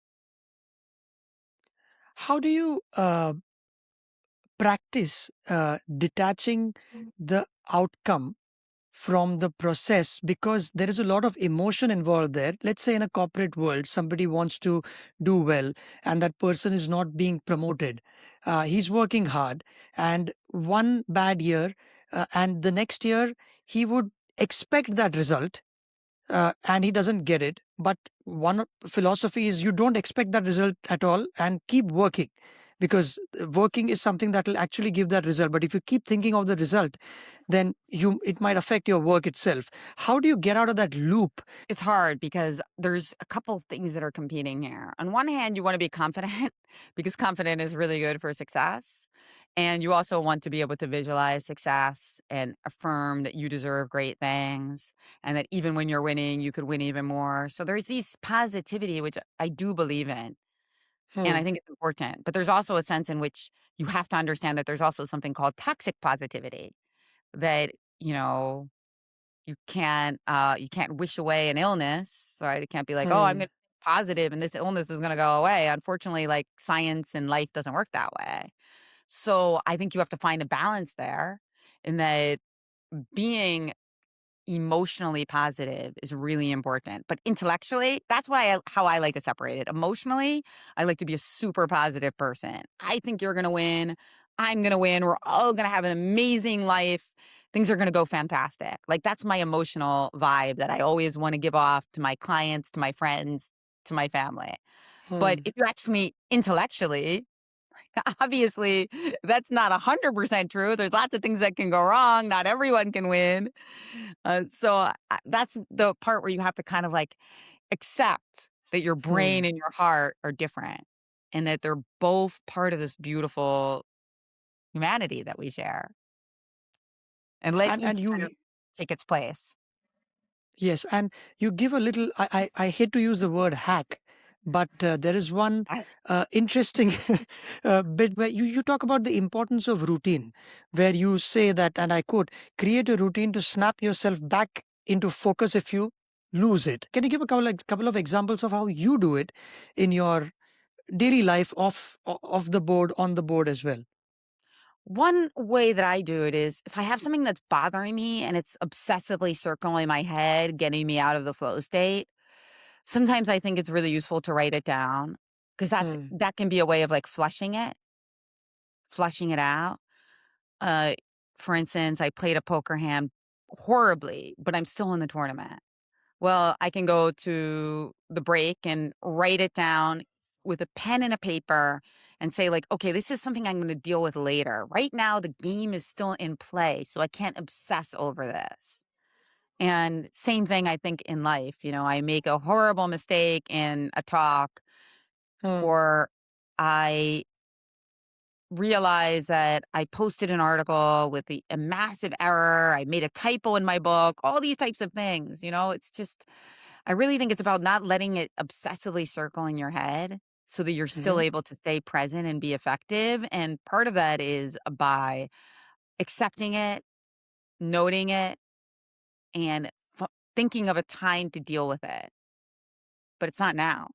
S1: How do you practice detaching the outcome from the process, because there is a lot of emotion involved there. Let's say in a corporate world, somebody wants to do well and that person is not being promoted. He's working hard, and one bad year, and the next year he would expect that result, and he doesn't get it. But one philosophy is you don't expect that result at all and keep working. because working is something that will actually give that result. But if you keep thinking of the result, then it might affect your work itself. How do you get out of that loop?
S2: It's hard because there's a couple things that are competing here. On one hand, you want to be confident because confident is really good for success. And you also want to be able to visualize success and affirm that you deserve great things and that even when you're winning, you could win even more. So there's these positivity, which I do believe in. And I
S1: Hmm.
S2: think it's important. But there's also a sense in which you have to understand that there's also something called toxic positivity that, you know, you can't wish away an illness, right? It can't be like, "Oh, I'm
S1: Hmm.
S2: gonna be positive and this illness is gonna go away." Unfortunately, like, science and life doesn't work that way. So, I think you have to find a balance there in that being emotionally positive is really important, but intellectually, that's why how I like to separate it. Emotionally, I like to be a super positive person. I think you're gonna win. I'm gonna win. We're all gonna have an amazing life. Things are gonna go fantastic. Like that's my emotional vibe that I always want to give off to my clients, to my friends, to my family. But
S1: Hmm.
S2: if you ask me intellectually, obviously that's not 100% true. There's lots of things that can go wrong. Not everyone can win. That's the part where you have to kind of like accept that your brain
S1: Hmm.
S2: and your heart are different and that they're both part of this beautiful humanity that we share and let
S1: And
S2: each kind of
S1: you
S2: take its place.
S1: Yes, and you give a little. I hate to use the word hack, but there is one
S2: I-
S1: interesting bit where you talk about the importance of routine, where you say that, and I quote, "Create a routine to snap yourself back into focus if you lose it." Can you give a couple of examples of how you do it in your daily life, off the board, on the board as well?
S2: One way that I do it is if I have something that's bothering me and it's obsessively circling my head, getting me out of the flow state, sometimes I think it's really useful to write it down because
S1: Hmm.
S2: that can be a way of like flushing it out. Uh, for instance, I played a poker hand horribly, but I'm still in the tournament. Well, I can go to the break and write it down with a pen and a paper and say, like, okay, this is something I'm going to deal with later. Right now, the game is still in play, so I can't obsess over this. And same thing, I think, in life. You know, I make a horrible mistake in a talk,
S1: Hmm.
S2: or I realize that I posted an article with a massive error. I made a typo in my book, all these types of things. You know, it's just, I really think it's about not letting it obsessively circle in your head so that you're still
S1: Hmm.
S2: able to stay present and be effective. And part of that is by accepting it, noting it, and thinking of a time to deal with it. But it's not now.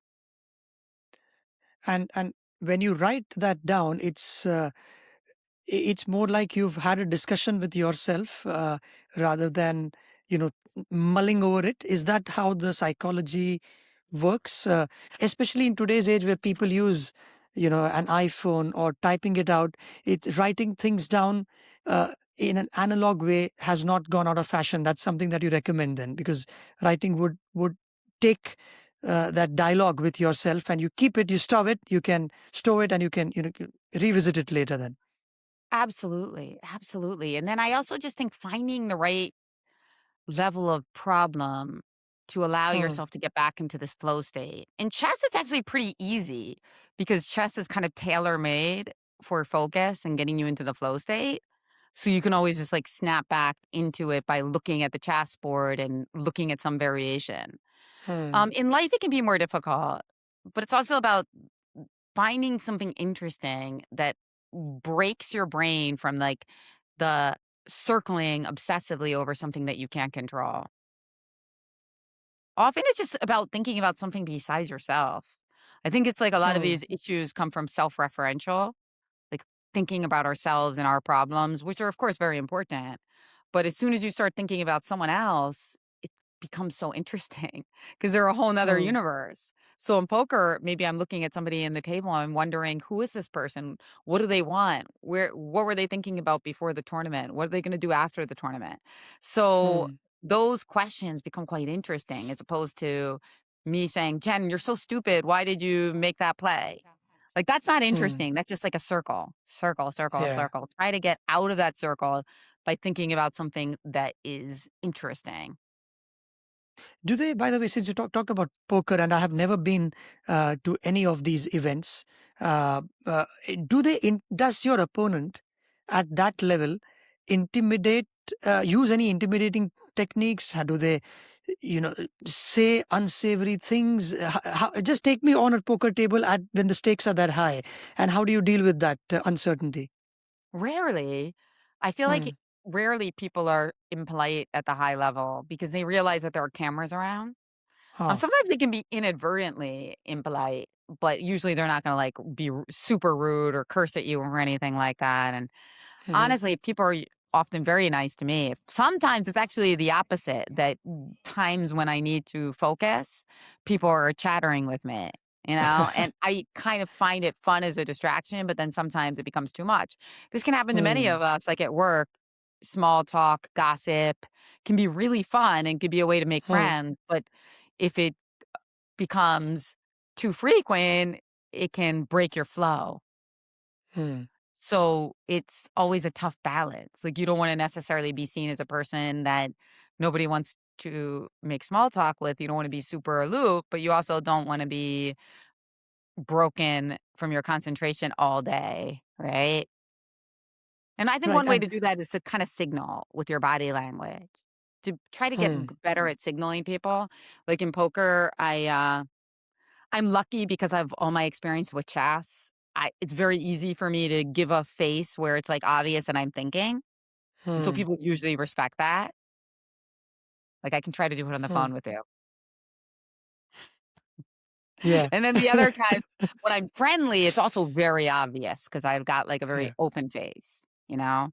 S1: And when you write that down, it's more like you've had a discussion with yourself, rather than you know mulling over it. Is that how the psychology works, especially in today's age where people use an iPhone or typing it out? It Writing things down in an analog way has not gone out of fashion. That's something that you recommend then, because writing would take that dialogue with yourself, and you keep it, you store it, and you can revisit it later then.
S2: Absolutely. Absolutely. And then I also just think finding the right level of problem to allow
S1: Hmm.
S2: yourself to get back into this flow state. In chess, it's actually pretty easy because chess is kind of tailor made for focus and getting you into the flow state. So you can always just like snap back into it by looking at the chessboard and looking at some variation.
S1: Hmm.
S2: In life, it can be more difficult, but it's also about finding something interesting that breaks your brain from like the circling obsessively over something that you can't control. Often it's just about thinking about something besides yourself. I think it's like a lot of
S1: Hmm.
S2: these issues come from self-referential, like thinking about ourselves and our problems, which are of course very important. But as soon as you start thinking about someone else, it becomes so interesting because they're a whole nother
S1: Hmm.
S2: universe. So in poker, maybe I'm looking at somebody in the table and I'm wondering, who is this person? What do they want? What were they thinking about before the tournament? What are they going to do after the tournament? So
S1: Hmm.
S2: those questions become quite interesting as opposed to me saying, Jen, you're so stupid. Why did you make that play? Like, that's not
S1: Hmm.
S2: interesting. That's just like a circle, circle, circle,
S1: Yeah.
S2: circle. Try to get out of that circle by thinking about something that is interesting.
S1: Do they, by the way, since you talked about poker, and I have never been to any of these events, does your opponent at that level intimidate, use any intimidating techniques? How do they, you know, say unsavory things? Just take me on a poker table at when the stakes are that high, and how do you deal with that uncertainty?
S2: Rarely. I feel like
S1: Hmm.
S2: rarely people are impolite at the high level because they realize that there are cameras around.
S1: Huh.
S2: Sometimes they can be inadvertently impolite, but usually they're not gonna, like, be super rude or curse at you or anything like that, and
S1: Hmm.
S2: honestly, people are often very nice to me. Sometimes it's actually the opposite, that times when I need to focus, people are chattering with me, and I kind of find it fun as a distraction, but then sometimes it becomes too much. This can happen to many
S1: Hmm.
S2: of us, like at work, small talk, gossip can be really fun and could be a way to make
S1: Hmm.
S2: friends, but if it becomes too frequent, it can break your flow.
S1: Hmm.
S2: So it's always a tough balance. Like, you don't want to necessarily be seen as a person that nobody wants to make small talk with. You don't want to be super aloof, but you also don't want to be broken from your concentration all day, right? And I think
S1: Right.
S2: one way
S1: And
S2: to do that is to kind of signal with your body language, to try to get
S1: hmm.
S2: better at signaling people. Like in poker, I'm lucky because of all my experience with chess. It's very easy for me to give a face where it's like obvious that I'm thinking. And so
S1: Hmm.
S2: people usually respect that. Like, I can try to do it on the
S1: Hmm.
S2: phone with you.
S1: Yeah.
S2: And then the other time when I'm friendly, it's also very obvious because 'cause I've got, like, a very
S1: Yeah.
S2: open face, you know?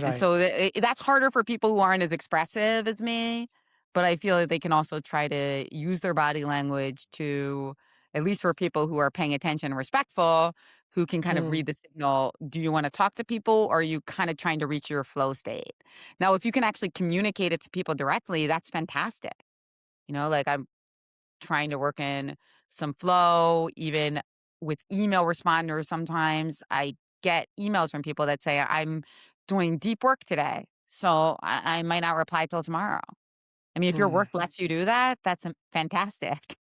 S2: And
S1: Right.
S2: so that's harder for people who aren't as expressive as me, but I feel like they can also try to use their body language to, at least for people who are paying attention and respectful, who can kind of
S1: Hmm.
S2: read the signal, do you wanna talk to people, or are you kinda trying to reach your flow state? Now, if you can actually communicate it to people directly, that's fantastic. Like, I'm trying to work in some flow, even with email responders. Sometimes I get emails from people that say, I'm doing deep work today, so I might not reply till tomorrow. I mean, if your
S1: Hmm.
S2: work lets you do that, that's fantastic.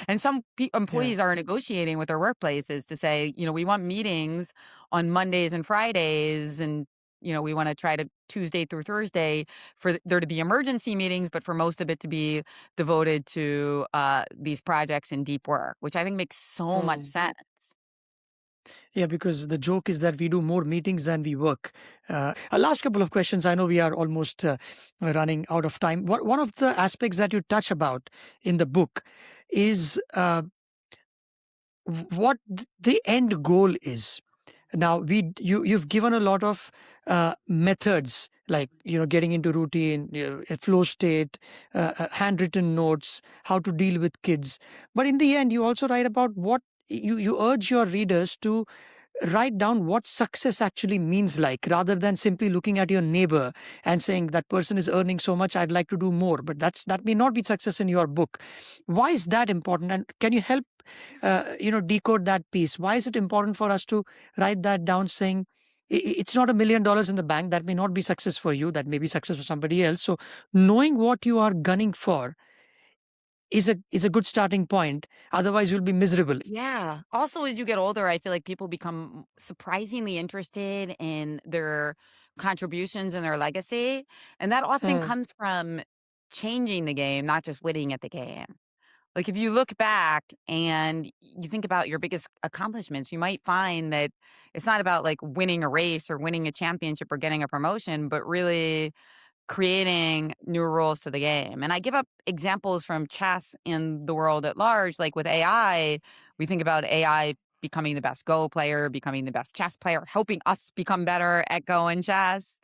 S2: And some
S1: Yeah.
S2: employees are negotiating with their workplaces to say, we want meetings on Mondays and Fridays, and we want to try to Tuesday through Thursday for there to be emergency meetings, but for most of it to be devoted to these projects and deep work, which I think makes so much
S1: Hmm.
S2: sense.
S1: Yeah, because the joke is that we do more meetings than we work. A last couple of questions. I know we are almost running out of time. One of the aspects that you touch about in the book is what the end goal is. Now you've given a lot of methods, like getting into routine, a flow state, handwritten notes, how to deal with kids. But in the end, you also write about what you urge your readers to write down what success actually means, like, rather than simply looking at your neighbor and saying that person is earning so much, I'd like to do more. But that may not be success in your book. Why is that important, and can you help decode that piece? Why is it important for us to write that down, saying it's not $1 million in the bank, that may not be success for you, that may be success for somebody else. So knowing what you are gunning for is a good starting point. Otherwise you'll be miserable.
S2: Yeah. Also, as you get older, I feel like people become surprisingly interested in their contributions and their legacy. And that often
S1: Hmm.
S2: comes from changing the game, not just winning at the game. Like, if you look back and you think about your biggest accomplishments, you might find that it's not about like winning a race or winning a championship or getting a promotion, but really creating new rules to the game. And I give up examples from chess in the world at large. Like with AI, we think about AI becoming the best Go player, becoming the best chess player, helping us become better at Go and chess.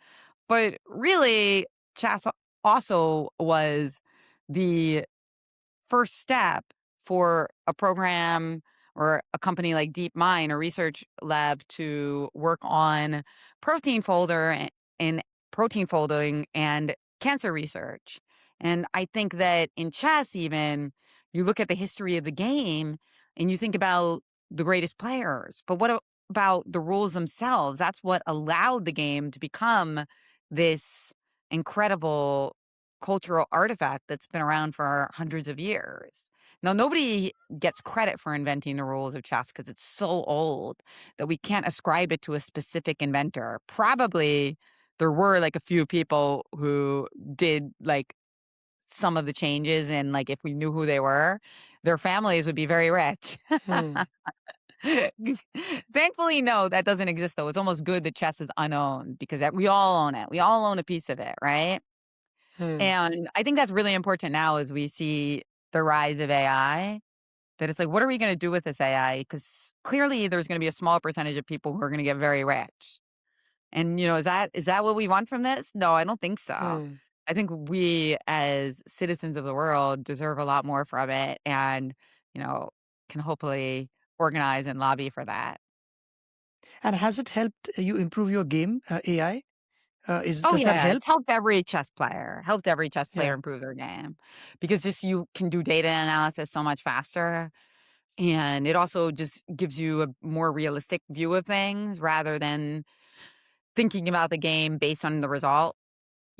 S2: But really, chess also was the first step for a program or a company like DeepMind, a research lab, to work on protein folder and protein folding and cancer research. And I think that in chess, even, you look at the history of the game and you think about the greatest players. But what about the rules themselves? That's what allowed the game to become this incredible cultural artifact that's been around for hundreds of years. Now, nobody gets credit for inventing the rules of chess because it's so old that we can't ascribe it to a specific inventor. Probably there were like a few people who did like some of the changes, and like if we knew who they were, their families would be very rich.
S1: Hmm.
S2: Thankfully, no, that doesn't exist though. It's almost good that chess is unowned because we all own it. We all own a piece of it, right?
S1: Hmm.
S2: And I think that's really important now as we see the rise of AI. That it's like, what are we going to do with this AI? Because clearly, there's going to be a small percentage of people who are going to get very rich. And is that what we want from this? No, I don't think so.
S1: Hmm.
S2: I think we as citizens of the world deserve a lot more from it and, you know, can hopefully organize and lobby for that.
S1: And has it helped you improve your game, AI?
S2: Oh
S1: Does that
S2: yeah,
S1: help?
S2: it's helped every chess player
S1: Yeah.
S2: improve their game because just you can do data analysis so much faster. And it also just gives you a more realistic view of things rather than thinking about the game based on the result.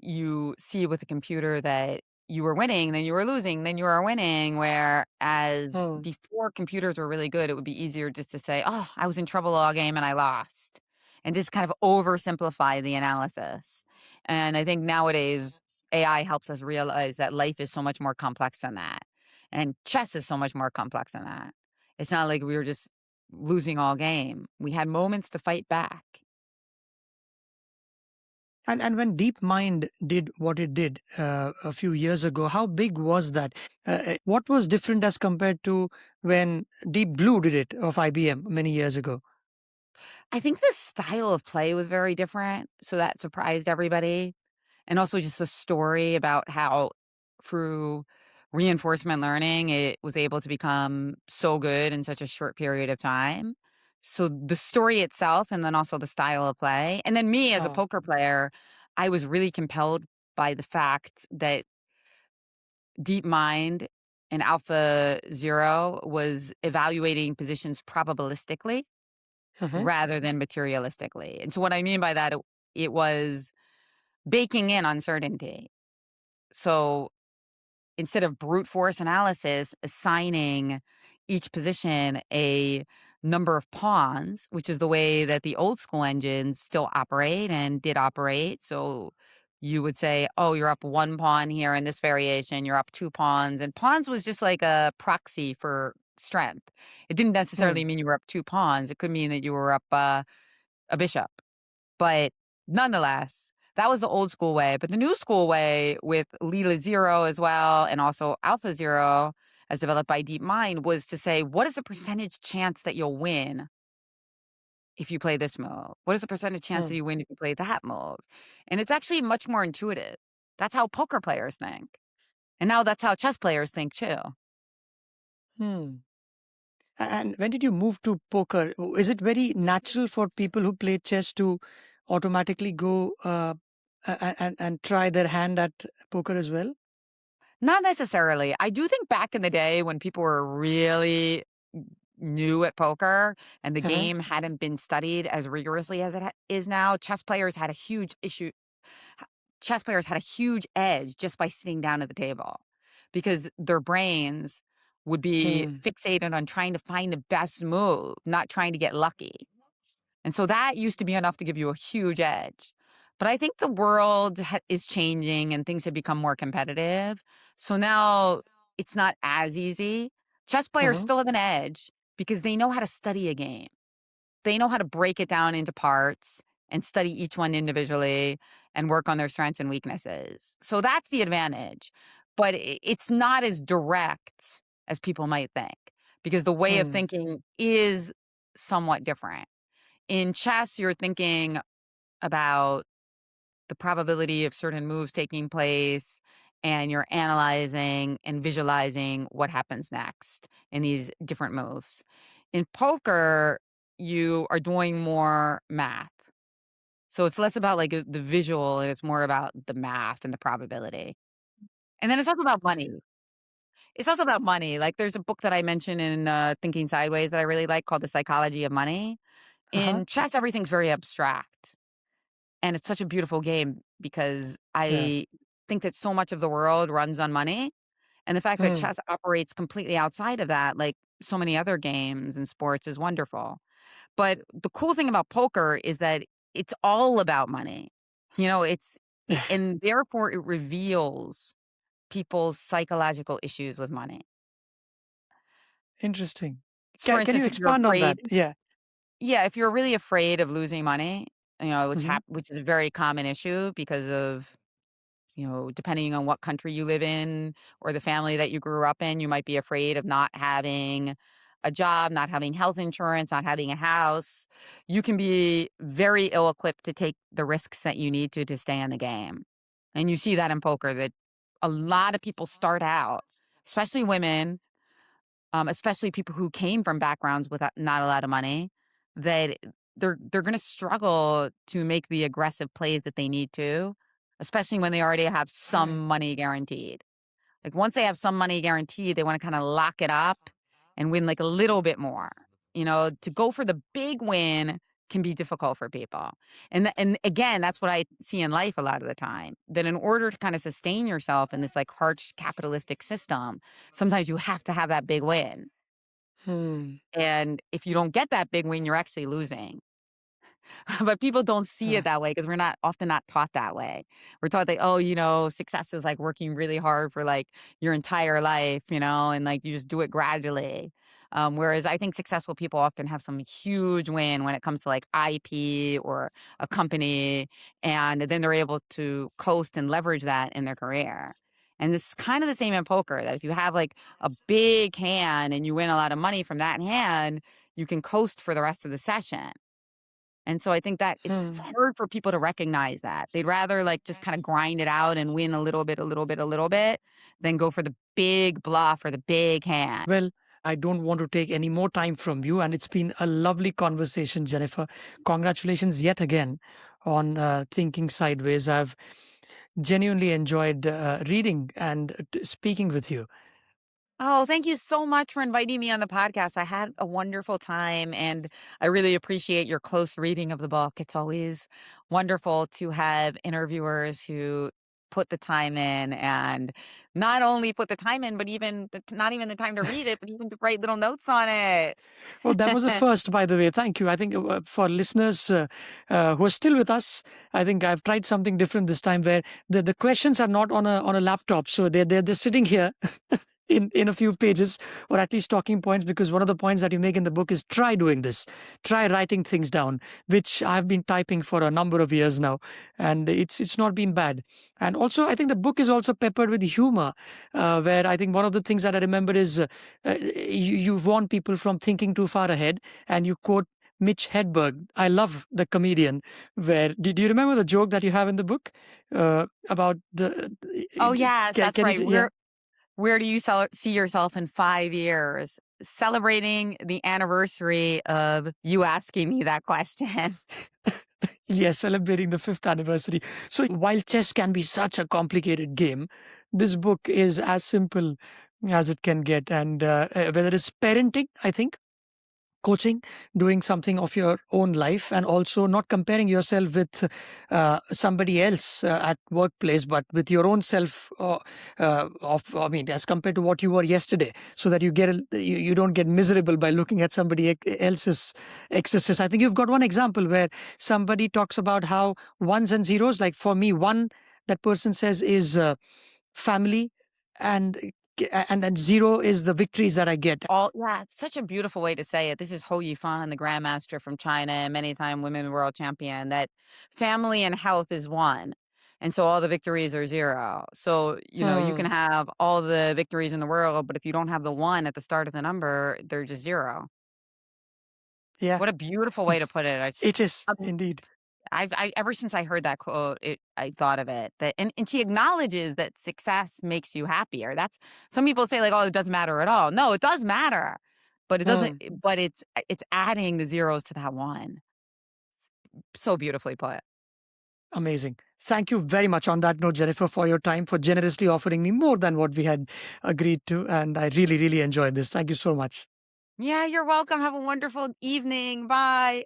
S2: You see with a computer that you were winning, then you were losing, then you were winning. Whereas
S1: Hmm.
S2: before computers were really good, it would be easier just to say, oh, I was in trouble all game and I lost. And just kind of oversimplify the analysis. And I think nowadays AI helps us realize that life is so much more complex than that. And chess is so much more complex than that. It's not like we were just losing all game. We had moments to fight back.
S1: And when DeepMind did what it did a few years ago, how big was that? What was different as compared to when Deep Blue did it of IBM many years ago?
S2: I think the style of play was very different, so that surprised everybody, and also just the story about how through reinforcement learning, it was able to become so good in such a short period of time. So the story itself and then also the style of play, and then me as a
S1: Huh.
S2: poker player, I was really compelled by the fact that DeepMind and Alpha Zero was evaluating positions probabilistically
S1: Mhm.
S2: rather than materialistically. And so what I mean by that, it was baking in uncertainty. So instead of brute force analysis, assigning each position a number of pawns, which is the way that the old school engines still operate and did operate. So you would say, oh, you're up one pawn here in this variation, you're up two pawns. And pawns was just like a proxy for strength. It didn't necessarily
S1: Hmm.
S2: mean you were up two pawns. It could mean that you were up a bishop. But nonetheless, that was the old school way. But the new school way with Lila Zero as well, and also Alpha Zero, as developed by DeepMind, was to say, what is the percentage chance that you'll win if you play this move? What is the percentage chance
S1: Hmm.
S2: that you win if you play that move? And it's actually much more intuitive. That's how poker players think. And now that's how chess players think too.
S1: Hmm. And when did you move to poker? Is it very natural for people who play chess to automatically go and try their hand at poker as well?
S2: Not necessarily. I do think back in the day when people were really new at poker and the
S1: Uh-huh.
S2: game hadn't been studied as rigorously as it is now, chess players had a huge edge just by sitting down at the table because their brains would be
S1: Hmm.
S2: fixated on trying to find the best move, not trying to get lucky. And so that used to be enough to give you a huge edge. But I think the world is changing and things have become more competitive. So now it's not as easy. Chess players
S1: Uh-huh.
S2: still have an edge because they know how to study a game. They know how to break it down into parts and study each one individually and work on their strengths and weaknesses. So that's the advantage. But it's not as direct as people might think because the way of
S1: Hmm.
S2: thinking is somewhat different. In chess, you're thinking about the probability of certain moves taking place, and you're analyzing and visualizing what happens next in these different moves. In poker, you are doing more math. So it's less about like the visual and it's more about the math and the probability. And then it's also about money. It's also about money. Like, there's a book that I mentioned in Thinking Sideways that I really like called The Psychology of Money.
S1: Uh-huh.
S2: In chess, everything's very abstract, and it's such a beautiful game because
S1: Yeah.
S2: I think that so much of the world runs on money, and the fact that
S1: Hmm.
S2: chess operates completely outside of that, like so many other games and sports, is wonderful. But the cool thing about poker is that it's all about money. And therefore it reveals people's psychological issues with money.
S1: Interesting.
S2: For
S1: Can you
S2: instance, if you're
S1: expand on that?
S2: afraid
S1: Yeah.
S2: yeah, if you're really afraid of losing money,
S1: Hmm.
S2: which is a very common issue because of, depending on what country you live in or the family that you grew up in, you might be afraid of not having a job, not having health insurance, not having a house. You can be very ill-equipped to take the risks that you need to stay in the game. And you see that in poker that a lot of people start out, especially women, especially people who came from backgrounds with not a lot of money, that they're going to struggle to make the aggressive plays that they need to, especially when they already have
S1: Right.
S2: some money guaranteed. Like once they have some money guaranteed, they want to kind of lock it up and win like a little bit more. To go for the big win can be difficult for people. And again, that's what I see in life a lot of the time. That in order to kind of sustain yourself in this like harsh capitalistic system, sometimes you have to have that big win.
S1: Hmm.
S2: And if you don't get that big win, you're actually losing. But people don't see it
S1: Uh,
S2: that way because we're not often not taught that way. We're taught that, oh, success is like working really hard for like your entire life, and like you just do it gradually. Whereas I think successful people often have some huge win when it comes to like IP or a company, and then they're able to coast and leverage that in their career. And this is kind of the same in poker that if you have like a big hand and you win a lot of money from that hand, you can coast for the rest of the session. And so I think that it's
S1: hmm.
S2: hard for people to recognize that. They'd rather like just kind of grind it out and win a little bit, a little bit, a little bit than go for the big bluff or the big hand.
S1: Well, I don't want to take any more time from you, and it's been a lovely conversation, Jennifer. Congratulations yet again on Thinking Sideways. I've genuinely enjoyed reading and speaking with you.
S2: Oh, thank you so much for inviting me on the podcast. I had a wonderful time and I really appreciate your close reading of the book. It's always wonderful to have interviewers who put the time in and not only put the time in, but even not even the time to read it, but even to write little notes on it.
S1: Well, that was a first, by the way. Thank you. I think for listeners who are still with us, I think I've tried something different this time, where the questions are not on a laptop, so they're sitting here in a few pages, or at least talking points. Because one of the points that you make in the book is try doing this, try writing things down, which I've been typing for a number of years now, and it's not been bad. And also, I think the book is also peppered with humor, where I think one of the things that I remember is you warn people from thinking too far ahead, and you quote Mitch Hedberg. I love the comedian. Where do you remember the joke that you have in the book about the?
S2: Oh, yes, that's
S1: Can you?
S2: right.
S1: Yeah.
S2: Where do you see yourself in 5 years? Celebrating the anniversary of you asking me that question.
S1: Yes, celebrating the fifth anniversary. So while chess can be such a complicated game, this book is as simple as it can get. And whether it's parenting, I think, coaching, doing something of your own life, and also not comparing yourself with somebody else at workplace, but with your own self of, I mean, as compared to what you were yesterday, so that you don't get miserable by looking at somebody else's excesses. I think you've got one example where somebody talks about how ones and zeros, like for me, one, that person says, is family, and and then zero is the victories that I get.
S2: Yeah, it's such a beautiful way to say it. This is Ho Yifan, the Grandmaster from China, and many-time women world champion, that family and health is one. And so all the victories are zero. So, you can
S1: Hmm.
S2: have all the victories in the world, but if you don't have the one at the start of the number, they're just zero.
S1: Yeah.
S2: What a beautiful way to put it.
S1: It is indeed.
S2: I ever since I heard that quote, I thought of it. And she acknowledges that success makes you happier. That's some people say like, oh, it doesn't matter at all. No, it does matter, but it doesn't.
S1: Hmm.
S2: But it's adding the zeros to that one. So beautifully put.
S1: Amazing. Thank you very much on that note, Jennifer, for your time, for generously offering me more than what we had agreed to. And I really, really enjoyed this. Thank you so much.
S2: Yeah, you're welcome. Have a wonderful evening. Bye.